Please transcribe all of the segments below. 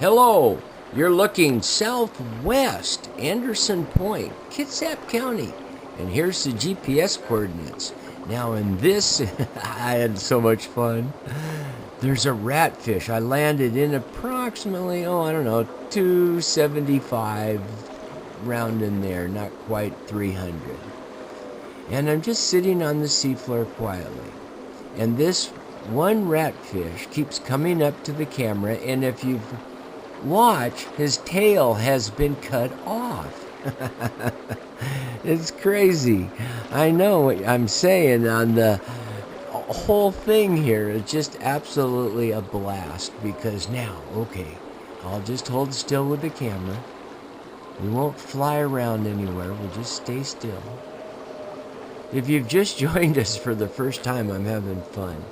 Hello, you're looking southwest, Anderson Point, Kitsap County, and here's the GPS coordinates. Now in this, I had so much fun. There's a ratfish. I landed in approximately, I don't know, 275, round in there, not quite 300. And I'm just sitting on the seafloor quietly. And this one ratfish keeps coming up to the camera, and if you've watched, his tail has been cut off. It's crazy. I know what I'm saying on the whole thing here is just absolutely a blast because now, okay, I'll just hold still with the camera. We won't fly around anywhere. We'll just stay still. If you've just joined us for the first time, I'm having fun.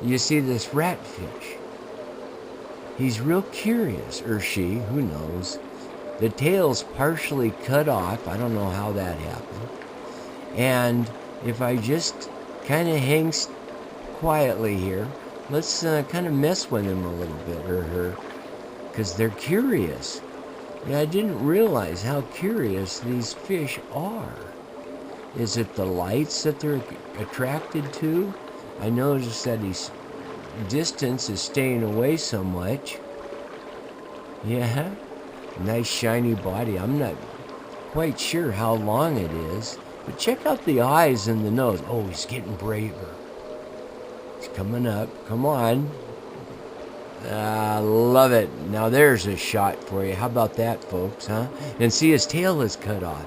You see this ratfish. He's real curious, or she, who knows. The tail's partially cut off. I don't know how that happened. And if I just kind of hang quietly here, let's kind of mess with him a little bit, or her, because they're curious. Yeah, I didn't realize how curious these fish are. Is it the lights that they're attracted to? I noticed that his distance is staying away so much. Yeah, nice shiny body. I'm not quite sure how long it is, but check out the eyes and the nose. Oh, he's getting braver. He's coming up. Come on. Love it. Now there's a shot for you. How about that, folks, huh? And see, his tail is cut off.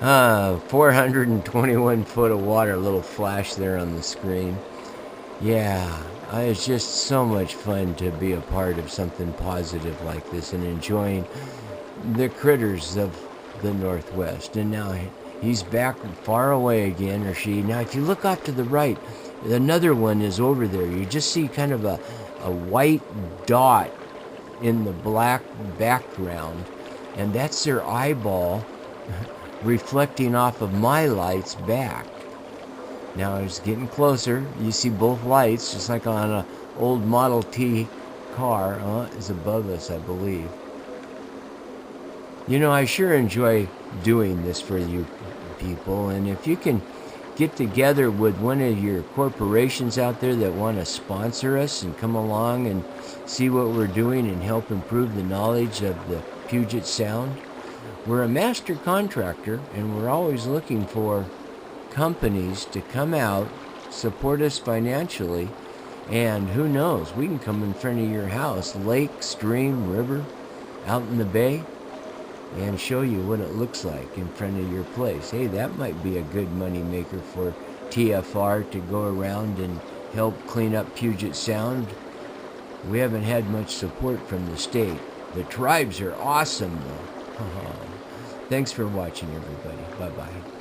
421 foot of water, a little flash there on the screen. Yeah, it's just so much fun to be a part of something positive like this and enjoying the critters of the Northwest. And now he's back far away again, or she. Now if you look off to the right, another one is over there. You just see kind of a white dot in the black background, and that's their eyeball reflecting off of my lights back. Now it's getting closer. You see both lights, just like on an old Model T car. Is above us, I believe. You know, I sure enjoy doing this for you people, and if you can get together with one of your corporations out there that want to sponsor us and come along and see what we're doing and help improve the knowledge of the Puget Sound. We're a master contractor, and we're always looking for companies to come out, support us financially, and who knows, we can come in front of your house, lake, stream, river, out in the bay, and show you what it looks like in front of your place. Hey, that might be a good money maker for TFR to go around and help clean up Puget Sound. We haven't had much support from the state. The tribes are awesome, though. Thanks for watching, everybody. Bye-bye.